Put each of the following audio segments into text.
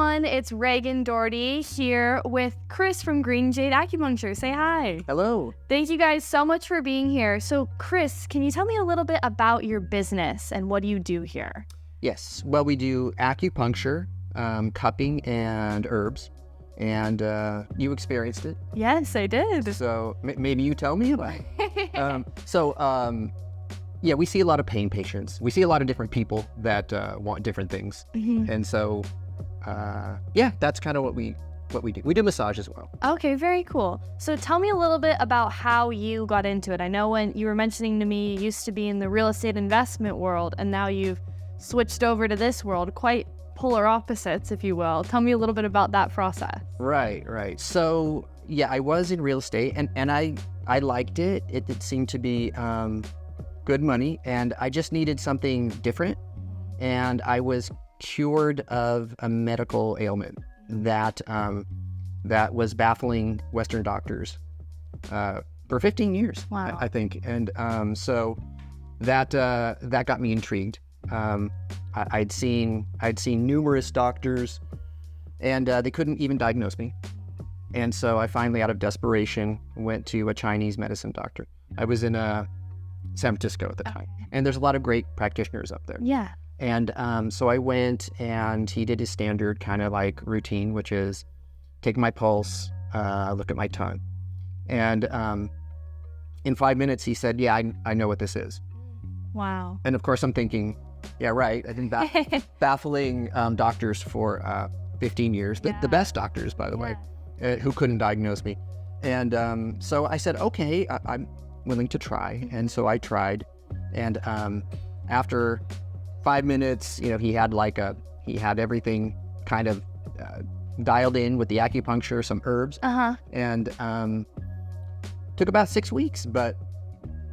everyone, it's Reagan Doherty here with Chris from Jade Acupuncture. Say hi. Hello. Thank you guys so much for being here. So Chris, can you tell me a little bit about your business and what do you do here? Yes, well, we do acupuncture, cupping, and herbs, and you experienced it. Yes, I did. So maybe you tell me about it. Yeah, we see a lot of pain patients. We see a lot of different people that want different things. And so, yeah, that's kind of what we do. We do massage as well. Okay, very cool. So tell me a little bit about how you got into it. I know when you were mentioning to me, you used to be in the real estate investment world, and now you've switched over to this world, quite polar opposites, if you will. Tell me a little bit about that process. Right. So, yeah, I was in real estate, and I liked it. It seemed to be good money, and I just needed something different. And I was cured of a medical ailment that was baffling Western doctors for 15 years. Wow. I think. And so that got me intrigued. I'd seen numerous doctors, and they couldn't even diagnose me. And so I finally, out of desperation, went to a Chinese medicine doctor. I was in San Francisco at the time, and there's a lot of great practitioners up there. Yeah. And so I went, and he did his standard kind of like routine, which is take my pulse, look at my tongue, and in 5 minutes he said, "Yeah, I know what this is." Wow. And of course I'm thinking, yeah, right. I've been baffling doctors for 15 years, the best doctors, by the way, who couldn't diagnose me. And so I said, okay, I'm willing to try. And so I tried. And after 5 minutes, he had everything kind of dialed in with the acupuncture, some herbs. And took about 6 weeks, but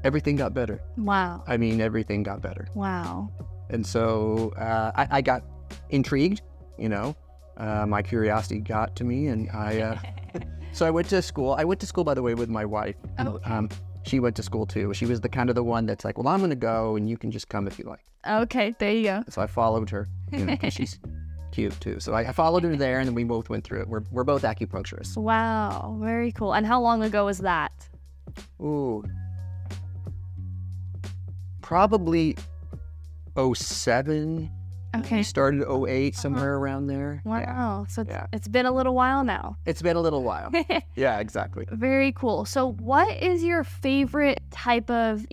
everything got better. Wow. I mean, everything got better. Wow. And so I got intrigued, my curiosity got to me, and so I went to school. I went to school, by the way, with my wife. Okay. She went to school too. She was the one that's like, well, I'm going to go, and you can just come if you like. Okay, there you go. So I followed her, because she's cute too. So I followed her there, and then we both went through it. We're both acupuncturists. Wow, very cool. And how long ago was that? Ooh, probably 07. Okay. We started 08, somewhere around there. Wow. Yeah. So it's been a little while now. It's been a little while. Yeah, exactly. Very cool. So what is your favorite type of,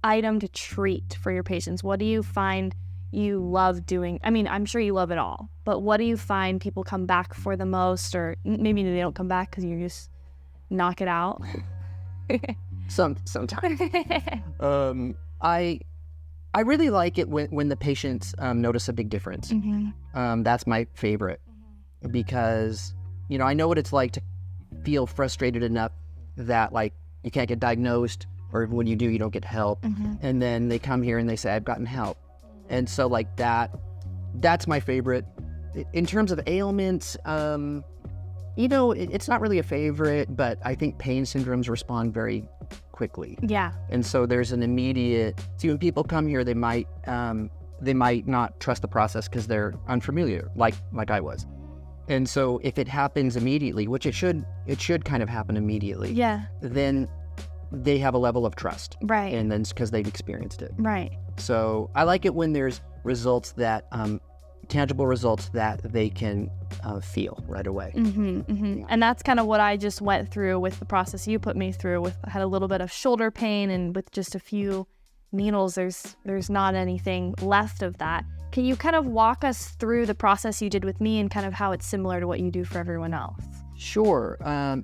item to treat for your patients? What do you find you love doing? I mean, I'm sure you love it all, but what do you find people come back for the most, or maybe they don't come back because you just knock it out? Sometimes. I really like it when the patients notice a big difference. That's my favorite, because, I know what it's like to feel frustrated enough that you can't get diagnosed, or when you do, you don't get help. And then they come here and they say, I've gotten help. And so that's my favorite. In terms of ailments, it's not really a favorite, but I think pain syndromes respond very quickly. Yeah. And so there's an immediate, see, when people come here, they might not trust the process because they're unfamiliar, like I was. And so if it happens immediately, which it should kind of happen immediately. Yeah. Then they have a level of trust. Right. And then it's because they've experienced it. Right. So I like it when there's results that, tangible results that they can feel right away. Yeah. And that's kind of what I just went through with the process you put me through. I had a little bit of shoulder pain, and with just a few needles, there's not anything left of that. Can you kind of walk us through the process you did with me and kind of how it's similar to what you do for everyone else? Sure.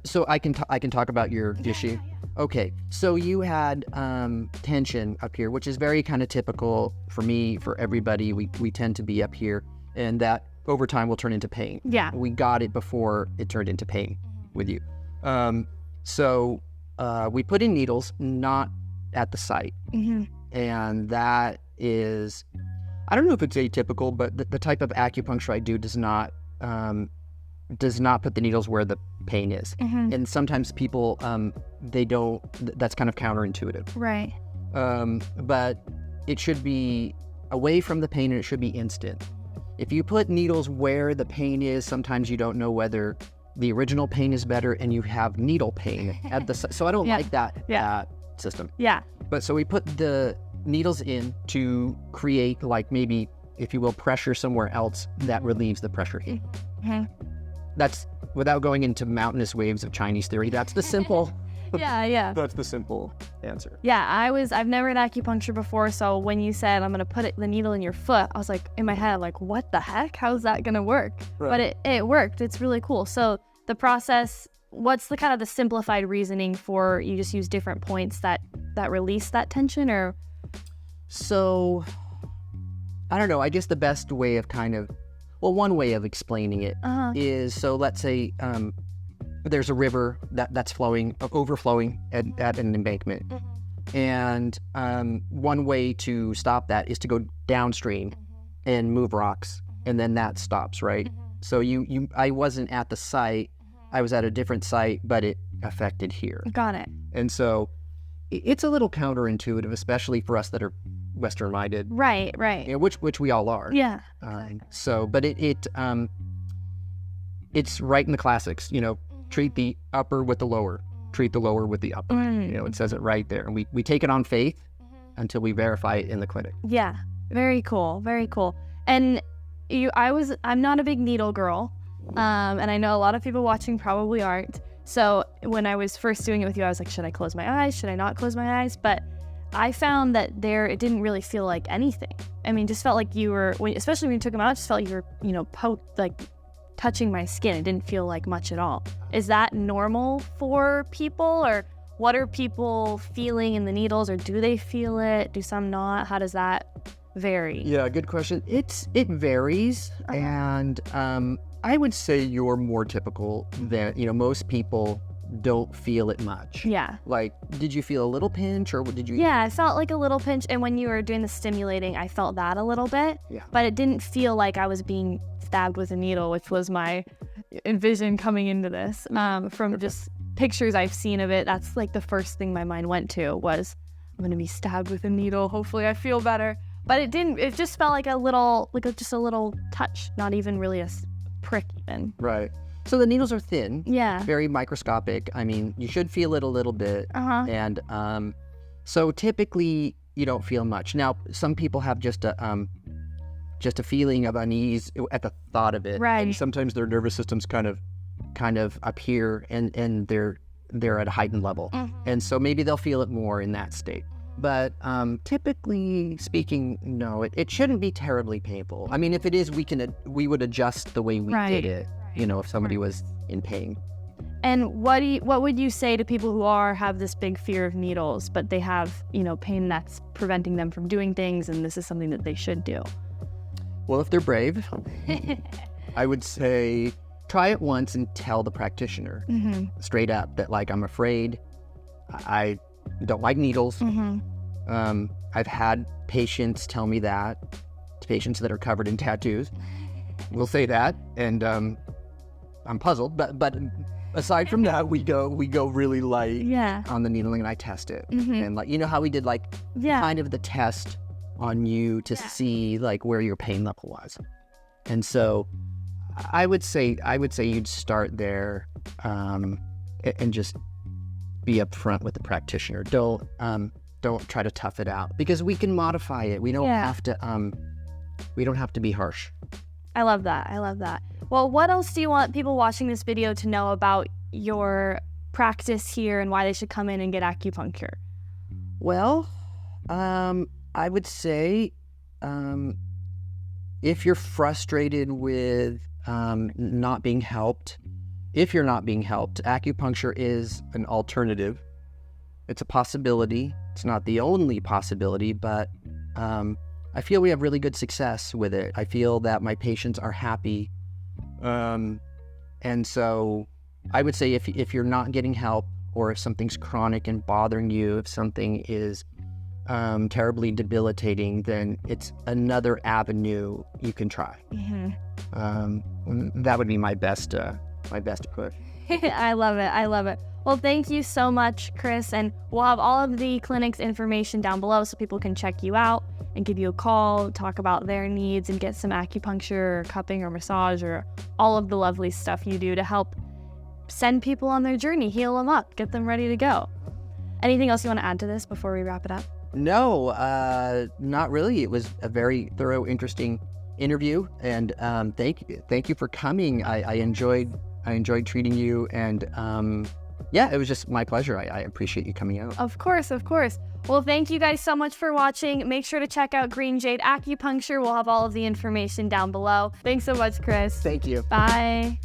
So I can talk about your issue. Yeah. Okay, so you had tension up here, which is very kind of typical for me, for everybody. We tend to be up here, and that over time will turn into pain. Yeah. We got it before it turned into pain with you. So we put in needles, not at the site. And that is, I don't know if it's atypical, but the type of acupuncture I do does not put the needles where the pain is. And sometimes people, they don't, that's kind of counterintuitive. Right. But it should be away from the pain, and it should be instant. if you put needles where the pain is, sometimes you don't know whether the original pain is better and you have needle pain at the so I don't like that system. Yeah. But so we put the needles in to create, like, maybe, if you will, pressure somewhere else that relieves the pressure here. That's, without going into mountainous waves of Chinese theory, that's the simple that's the simple answer. Yeah, I've never had acupuncture before, so when you said I'm gonna put the needle in your foot, I was like, in my head, like, what the heck? How's that gonna work? But it worked. It's really cool. So the process, what's the kind of the simplified reasoning for you just use different points that release that tension, or? So, I don't know. I guess the best way of one way of explaining it is, so let's say there's a river that's overflowing at an embankment. And one way to stop that is to go downstream and move rocks, and then that stops, right? So I wasn't at the site. I was at a different site, but it affected here. Got it. And so it's a little counterintuitive, especially for us that are Western-minded. Right. You know, which we all are. Yeah. So, but it's right in the classics, you know, treat the upper with the lower, treat the lower with the upper. You know, it says it right there. And we take it on faith until we verify it in the clinic. Yeah. Very cool. Very cool. And I'm not a big needle girl. And I know a lot of people watching probably aren't. So when I was first doing it with you, I was like, should I close my eyes? Should I not close my eyes? But I found that it didn't really feel like anything. I mean, just felt like you were, especially when you took them out, it just felt like you were, like touching my skin. It didn't feel like much at all. Is that normal for people, or what are people feeling in the needles, or do they feel it? Do some not? How does that vary? Yeah, good question. It varies, and I would say you're more typical than, most people don't feel it much. Yeah. Like, did you feel a little pinch, or did you? Yeah, I felt like a little pinch, and when you were doing the stimulating, I felt that a little bit. Yeah. But it didn't feel like I was being stabbed with a needle, which was my envision coming into this. From just pictures I've seen of it, that's like the first thing my mind went to was, I'm gonna be stabbed with a needle. Hopefully I feel better. But it didn't. It just felt like just a little touch, not even really a prick even. Right. So the needles are thin. Yeah. Very microscopic. I mean, you should feel it a little bit. And so typically you don't feel much. Now, some people have just a feeling of unease at the thought of it. Right. And sometimes their nervous system's kind of up here, and they're at a heightened level. And so maybe they'll feel it more in that state. But typically speaking, no, it shouldn't be terribly painful. I mean, if it is, we would adjust the way we did it. If somebody was in pain. And what would you say to people who have this big fear of needles, but they have, pain that's preventing them from doing things, and this is something that they should do? Well, if they're brave, I would say try it once and tell the practitioner straight up that, like, I'm afraid, I don't like needles. I've had patients tell me that, patients that are covered in tattoos will say that, and I'm puzzled, but aside from that, we go really light on the needling, and I test it. And like, how we did kind of the test on you to see like where your pain level was. And so I would say you'd start there, and just be upfront with the practitioner. Don't try to tough it out, because we can modify it. We don't have to be harsh. I love that. Well, what else do you want people watching this video to know about your practice here and why they should come in and get acupuncture? Well, I would say if you're frustrated with not being helped, acupuncture is an alternative. It's a possibility. It's not the only possibility, but I feel we have really good success with it. I feel that my patients are happy. And so I would say if you're not getting help, or if something's chronic and bothering you, if something is terribly debilitating, then it's another avenue you can try. That would be my best approach. I love it. Well, thank you so much, Chris. And we'll have all of the clinic's information down below so people can check you out and give you a call, talk about their needs, and get some acupuncture or cupping or massage or all of the lovely stuff you do to help send people on their journey, heal them up, get them ready to go. Anything else you want to add to this before we wrap it up? No, not really. It was a very thorough, interesting interview, and thank you for coming. I enjoyed treating you, and yeah, it was just my pleasure. I appreciate you coming out. Of course. Well, thank you guys so much for watching. Make sure to check out Green Jade Acupuncture. We'll have all of the information down below. Thanks so much, Chris. Thank you. Bye.